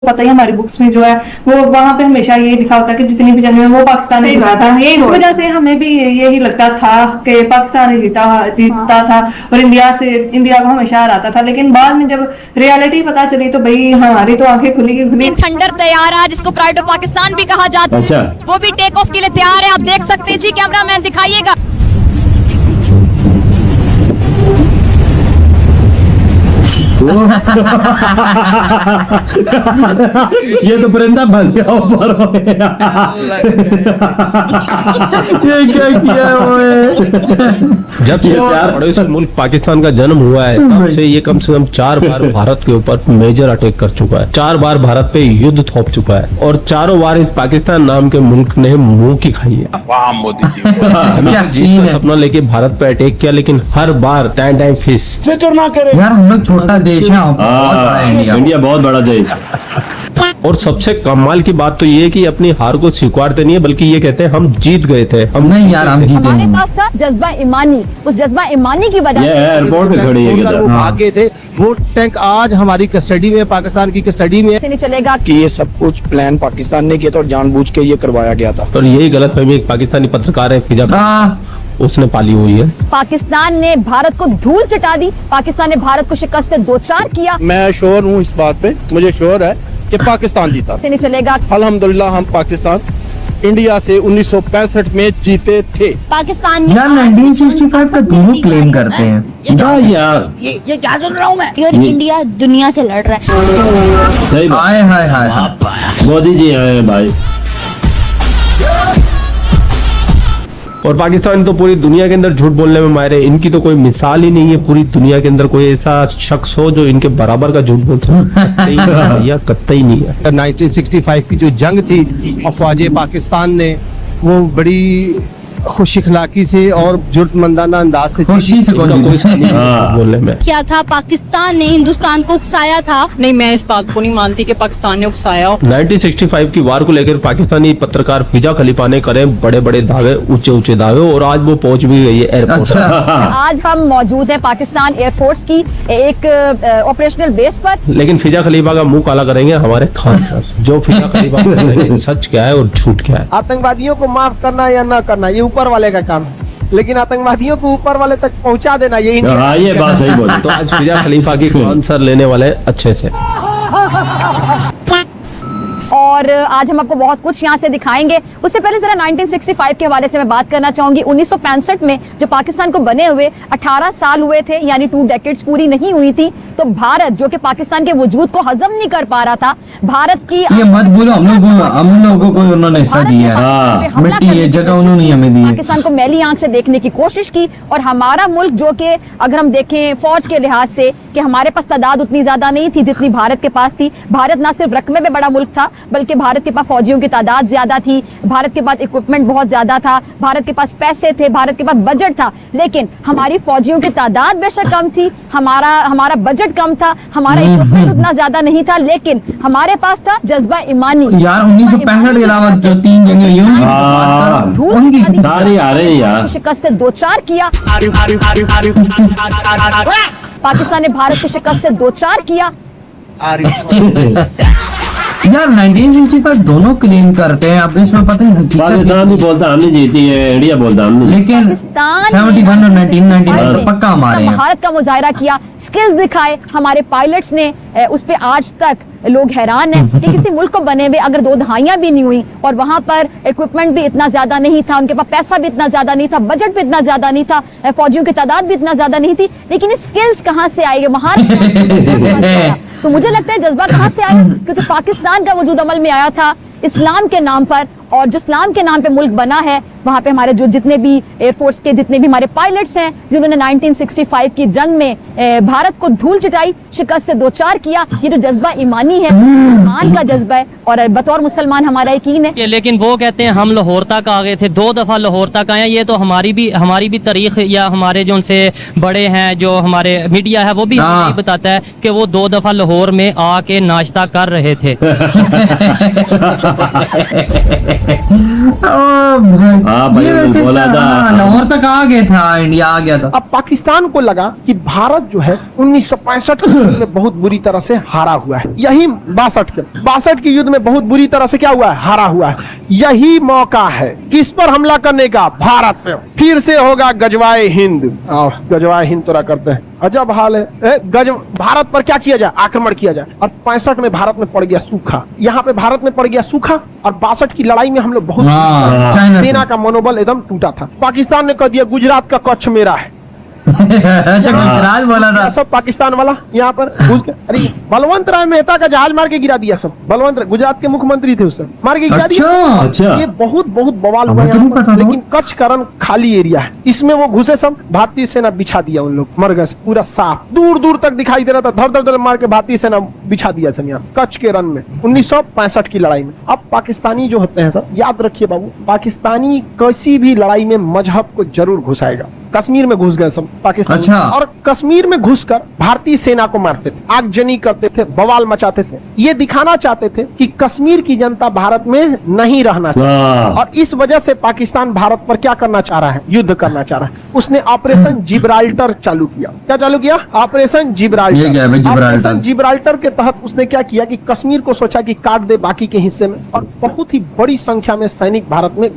पता ही हमारी बुक्स में जो है वो वहां पे हमेशा ये लिखा होता है कि जितनी भी जंग है वो पाकिस्तान ने जीता था। इस वजह से हमें भी यही लगता था कि पाकिस्तान ने जीता था और इंडिया को हमेशा हराता था। लेकिन बाद में जब रियलिटी पता चली तो भाई हमारी तो आंखें खुली की खुली। थंडर तैयार है जिसको प्राइड ऑफ पाकिस्तान भी कहा जाता है, वो भी टेक ऑफ के लिए तैयार है। आप देख सकते हैं जी, कैमरामैन दिखाइएगा। ये तो परिंदा बन गया ऊपर। ये क्या किया जब से पड़ोसी मुल्क पाकिस्तान का जन्म हुआ है तब से ये कम से कम 4 बार भारत के ऊपर मेजर अटैक कर चुका है, 4 बार भारत पे युद्ध थोप चुका है और चारों बार इस पाकिस्तान नाम के मुल्क ने मुंह की खाई है। वाह मोदी जी, सपना लेके भारत पे अटैक किया लेकिन हर बार टाइम फिस। यार हम लोग छोटा देश है, इंडिया बहुत बड़ा देश। और सबसे कमाल की बात तो ये है कि अपनी हार को स्वीकारते नहीं है बल्कि ये कहते हैं हम जीत गए थे। हम नहीं यार, हम जीते हमारे नहीं। पास था जज्बा ईमानी, उस जज्बा ईमानी की वजह ये एयरपोर्ट पे खड़ी है भागे थे। वो टैंक आज हमारी कस्टडी में, पाकिस्तान की कस्टडी में। से नहीं चलेगा कि ये सब कुछ प्लान पाकिस्तान ने किया था और जानबूझ के ये करवाया गया था। और यही गलतफहमी एक पाकिस्तानी पत्रकार है फिजा उसने पाली हुई है। पाकिस्तान ने भारत को धूल चटा दी, पाकिस्तान ने भारत को शिकस्त 2-4 किया। मैं श्योर हूँ इस बात पे, मुझे श्योर है कि पाकिस्तान जीता। से नहीं चलेगा। अल्हम्दुलिल्लाह हम पाकिस्तान इंडिया से 1965 में जीते थे। पाकिस्तान यार 1965 का दोनों क्लेम करते हैं यार। ये क्या सुन रहा हूँ मैं? इंडिया दुनिया से लड़ रहा है। सही बात। हाय हाय हाय, मोदी जी आए भाई। और पाकिस्तान तो पूरी दुनिया के अंदर झूठ बोलने में माहिर है, इनकी तो कोई मिसाल ही नहीं है पूरी दुनिया के अंदर कोई ऐसा शख्स हो जो इनके बराबर का झूठ बोलता है या कतई नहीं है। 1965 की जो जंग थी अफवाज पाकिस्तान ने वो बड़ी खुश इखलाकी से और जुर्मंदाना अंदाज से खुशी से बोलने में क्या था, पाकिस्तान ने हिंदुस्तान को उकसाया था। नहीं, मैं इस बात को नहीं मानती कि पाकिस्तान ने उकसाया हो। 1965 की वार को लेकर पाकिस्तानी पत्रकार फिजा खलीफा ने करे बड़े बड़े दावे, ऊंचे दावे और आज वो पहुंच भी गई है एयरपोर्ट। आज हम मौजूद हैं पाकिस्तान एयरफोर्स की एक ऑपरेशनल बेस पर। लेकिन फिजा खलीफा का मुंह काला करेंगे हमारे खान सर, जो फिजा खलीफा करेंगे सच क्या है और झूठ क्या है। आतंकवादियों को माफ करना या ना करना ये ऊपर वाले का काम है, लेकिन आतंकवादियों को ऊपर वाले तक पहुंचा देना ये ये बात सही बोली। तो आज फिजा खलीफा की आंसर लेने वाले अच्छे से। और आज हम आपको बहुत कुछ यहाँ से दिखाएंगे। उससे पहले जरा 1965 के हवाले से मैं बात करना चाहूंगी। 1965 में जो पाकिस्तान को बने हुए 18 साल हुए थे, यानी 2 डेकेड्स पूरी नहीं हुई थी, तो भारत जो कि पाकिस्तान के वजूद को हजम नहीं कर पा रहा था, भारत की ये मत बोलो, हम लोगों को उन्होंने हिस्सा दिया है, मिट्टी ये जगह उन्होंने हमें दी है। पाकिस्तान को मैली आंख से देखने की कोशिश की और हमारा मुल्क जो कि अगर हम देखें फौज के लिहाज से कि हमारे पास तादाद उतनी ज्यादा नहीं थी जितनी भारत के पास थी। भारत ना सिर्फ रकबे में बड़ा मुल्क था बल्कि भारत के पास फौजियों की तादाद ज्यादा थी, भारत के पास इक्विपमेंट बहुत ज्यादा था, भारत के पास पैसे थे, भारत के पास बजट था। लेकिन हमारी फौजियों की तादाद बेशक कम थी, हमारा बजट कम था, हमारा इक्विपमेंट उतना ज्यादा नहीं था, लेकिन हमारे पास था जज्बा ईमानी। यार 1965 के अलावा जो 3 जंगें शिकस्त 2-4 किया। पाकिस्तान ने भारत को शिकस्त 2-4 किया। यार 1965 दोनों क्लेम करते हैं, अब इसमें पता नहीं पाकिस्तान नहीं बोलता हमने जीती है, इंडिया बोलता हमने, लेकिन 71 और 1999 पक्का हमारे हैं। महारत का मुजाहरा किया, स्किल्स दिखाए हमारे पायलट्स ने। उस पे आज तक लोग हैरान हैं कि किसी मुल्क को बने हुए अगर 2 दहाइयां भी नहीं हुई और वहां पर इक्विपमेंट भी इतना ज्यादा नहीं था, उनके पास पैसा भी इतना ज्यादा नहीं था, बजट भी इतना ज्यादा नहीं था, फौजियों की तादाद भी इतना ज्यादा नहीं थी, लेकिन स्किल्स कहां से आएगी, महारत कहां से आया? तो मुझे लगता है जज्बा कहां से आया, क्योंकि पाकिस्तान का वजूद अमल में आया था इस्लाम के नाम पर, और जो इस्लाम के नाम पे मुल्क बना है वहाँ पे हमारे जो जितने भी एयरफोर्स के जितने भी हमारे पायलट्स हैं जिन्होंने 1965 की जंग में भारत को धूल चटाई, शिकस्त से 2-4 किया, ये जो जज्बा ईमानी है, ईमान का जज्बा है और बतौर मुसलमान हमारा यकीन है। लेकिन वो कहते हैं हम लाहौर तक आ गए थे, 2 दफा लाहौर तक आए। ये तो हमारी भी तारीख या हमारे जो उनसे बड़े हैं जो हमारे मीडिया है वो भी यही बताता है कि वो 2 दफा लाहौर में आके नाश्ता कर रहे थे। हाँ भाई, ये वैसे बोला था। लाहौर तक आ गया था, इंडिया आ गया था। अब पाकिस्तान को लगा कि भारत जो है 1965 के युद्ध में बहुत बुरी तरह से हारा हुआ है। यही 62 के युद्ध में बहुत बुरी तरह से क्या हुआ है, हारा हुआ है। यही मौका है किस पर हमला करने का, भारत पे। फिर से होगा गजवाए हिंद। गजवाए हिंद तोड़ा करते हैं, अजब हाल है। भारत पर क्या किया जाए, आक्रमण किया जाए। और 65 में भारत में पड़ गया सूखा, यहाँ पे भारत में पड़ गया सूखा। और 62 की लड़ाई में हम लोग बहुत सेना का मनोबल एकदम टूटा था। पाकिस्तान ने कह दिया गुजरात का कच्छ मेरा है। गुजरात बोला था सब पाकिस्तान वाला यहाँ पर घुस के, अरे बलवंत राय मेहता का जहाज मार के गिरा दिया सब। बलवंत राय गुजरात के मुख्यमंत्री थे, उस मार के गिरा दिया। अच्छा। ये बहुत बवाल हुआ यहाँ पर। लेकिन कच्छ का रण खाली एरिया है, इसमें वो घुसे सब, भारतीय सेना बिछा दिया, उन लोग मर गए पूरा साफ, दूर दूर तक दिखाई दे रहा था। धर धर मार के भारतीय सेना बिछा दिया था यहाँ कच्छ के रण में 1965 की लड़ाई में। अब पाकिस्तानी जो होते हैं सर, याद रखिए बाबू, पाकिस्तानी किसी भी लड़ाई में मजहब को जरूर घुसाएगा। कश्मीर में घुस गए सब पाकिस्तान। अच्छा। और कश्मीर में घुसकर भारतीय सेना को मारते थे, आगजनी करते थे, बवाल मचाते थे। ये दिखाना चाहते थे कि कश्मीर की जनता भारत में नहीं रहना चाहती। और इस वजह से पाकिस्तान भारत पर क्या करना चाह रहा है, युद्ध करना चाह रहा है। उसने ऑपरेशन जिब्राल्टर चालू किया। क्या चालू किया, ऑपरेशन जिब्राल्टर। ऑपरेशन जिब्राल्टर के तहत उसने क्या किया कि कश्मीर को सोचा कि काट दे बाकी के हिस्से में। और बहुत ही बड़ी संख्या में सैनिक भारत में।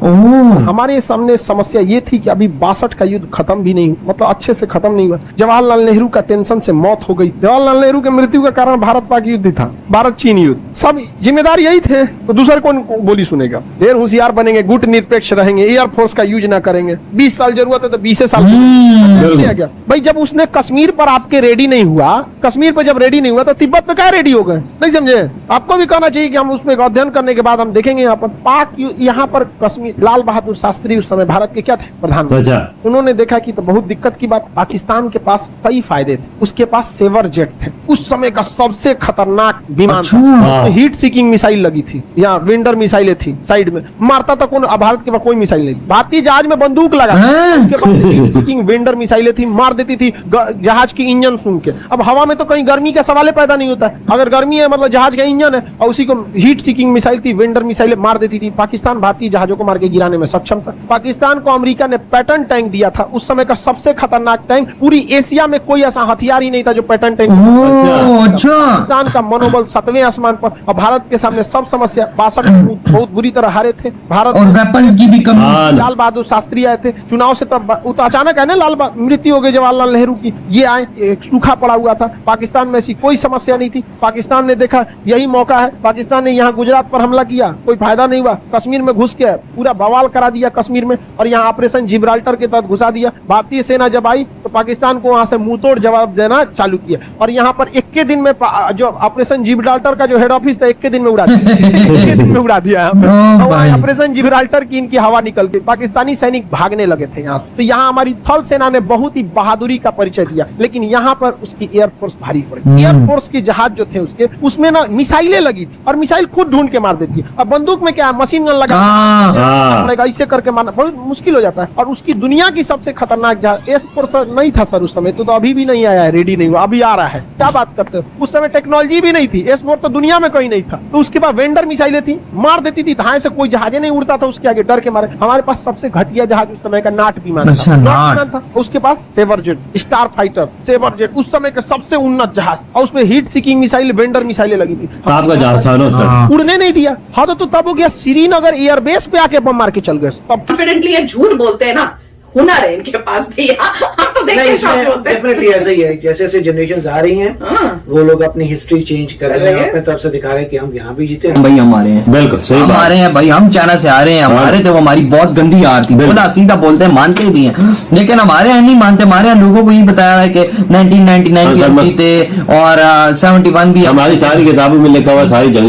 हमारे सामने समस्या ये थी कि अभी 62 का युद्ध खत्म भी नहीं, मतलब अच्छे से खत्म नहीं हुआ। जवाहरलाल नेहरू का टेंशन से मौत हो गई। जवाहरलाल नेहरू के मृत्यु का कारण भारत पाक युद्ध था, भारत चीन युद्ध। सब जिम्मेदार यही थे, तो दूसरे कौन बोली सुनेगा। ढेर होशियार बनेंगे, गुट निरपेक्ष रहेंगे, एयरफोर्स का यूज ना करेंगे। 20 साल जरूरत है तो 20 साल गया भाई। जब उसने कश्मीर पर आपके रेडी नहीं हुआ, कश्मीर पर जब रेडी नहीं हुआ तो तिब्बत पे क्या रेडी हो गए, नहीं समझे। आपको भी कहना चाहिए कि हम उसमें अध्ययन करने के बाद हम देखेंगे यहाँ पर पाक, यहाँ पर कश्मीर। लाल बहादुर शास्त्री उस समय भारत के क्या थे, प्रधानमंत्री। उन्होंने देखा कि तो बहुत दिक्कत की बात, पाकिस्तान के पास कई फायदे थे। उसके पास सेवर जेट थे, उस समय का सबसे खतरनाक विमान था। हीट सीकिंग मिसाइल लगी थी, यहाँ विंडर मिसाइलें थी साइड में, मारता था कौन, भारत के पास कोई मिसाइल नहीं। भारतीय जहाज में बंदूक लगा, उसके पास हीट सीकिंग विंडर मिसाइलें थी, मार देती थी जहाज की इंजन सुन के। अब हवा में तो कहीं गर्मी का सवाल पैदा नहीं होता है। अगर गर्मी है मतलब जहाज का इंजन है, और उसी को हीट सीकिंग मिसाइल थी, विंडर मिसाइलें मार देती थी। पाकिस्तान भारतीय जहाजों को मार के गिराने में सक्षम था। पाकिस्तान को अमेरिका ने पैटर्न टैंक दिया था, उस समय का सबसे खतरनाक टैंक। पूरी एशिया में कोई ऐसा हथियार ही नहीं था जो पैटर्न टैंक। पाकिस्तान का मनोबल 7वें आसमान पर। और भारत के सामने सब समस्या। 62 बहुत बुरी तरह हारे थे भारत, और वेपन्स की भी कमी। लाल बहादुर शास्त्री आए थे चुनाव से, तब तो अचानक है ना, मृत्यु हो गई जवाहरलाल नेहरू की। ये आए, एक सूखा पड़ा हुआ था पाकिस्तान में, ऐसी कोई समस्या नहीं थी। पाकिस्तान ने देखा यही मौका है, पाकिस्तान ने यहाँ गुजरात पर हमला किया, कोई फायदा नहीं हुआ। कश्मीर में घुस के पूरा बवाल करा दिया कश्मीर में, और यहाँ ऑपरेशन जिब्राल्टर के तहत घुसा दिया। भारतीय सेना जब आई तो पाकिस्तान को वहां से मुंहतोड़ जवाब देना चालू किया। और यहाँ पर 21 दिन में जो ऑपरेशन जिब्राल्टर का जो हेड ऑफिस था, 21 दिन में उड़ा दिया। 21 दिन में उड़ा दिया ऑपरेशन जिब्राल्टर की इनकी हवा निकल गई। पाकिस्तानी सैनिक भागने लगे थे यहाँ से। तो यहाँ हमारी थल सेना ने बहुत ही बहादुरी का परिचय दिया। लेकिन यहाँ पर उसकी एयरफोर्स भारी पड़ी। एयरफोर्स के जहाज जो थे उसके, उसमें ना मिसाइलें लगी थी, और मिसाइल खुद ढूंढ के मार देती है। अब बंदूक में क्या है, मशीन गन लगा, ऐसे करके मारना बहुत मुश्किल हो जाता है। और उसकी दुनिया की सबसे खतरनाक जहाज एयरफोर्स नहीं था सर उस समय, तो अभी भी नहीं आया है, रेडी नहीं हुआ, अभी आ रहा है। क्या बात करते हो, उस समय टेक्नोलॉजी भी नहीं थी, एयरफोर्स तो दुनिया में कहीं नहीं था। तो उसके बाद वेंडर मिसाइलें थी, मार देती थी, से कोई जहाज नहीं उड़ता था उसके आगे, डर के मारे। हमारे पास सबसे घटिया जहाज उस समय का नाट विमान था। उसके पास Sabre jet, star fighter, Sabre jet उस समय का सबसे उन्नत जहाज, और उसमें हीट सीकिंग मिसाइल, वेंडर मिसाइलें लगी थी। आपका जहाज था ना उसका, उड़ने नहीं दिया। हाँ तो तब हो गया श्रीनगर एयरबेस पे आके बम मार के चल गए। तब कॉन्फिडेंटली ये झूठ बोलते हैं ना, हुनर है इनके पास भैया। हम तो देखते हैं डेफिनेटली ऐसा ही है। जैसे जैसे जनरेशन आ रही हैं, वो लोग अपनी हिस्ट्री चेंज कर रहे हैं, अपने तरफ से दिखा रहे हैं कि हम यहाँ भी जीते हैं। भाई हमारे हैं, बिल्कुल सही बात। हमारे हैं भाई, हम चाइना से आ रहे हैं, हमारे थे, वो हमारी बहुत गंदी यार थी, बोला सीधा बोलते हैं, मानते भी हैं। लेकिन हमारे यहाँ नहीं मानते। हमारे यहाँ लोगों को ये बताया है कि 1999 की जीते और 71 भी। हमारी सारी किताबों में लिखा हुआ सारी जंग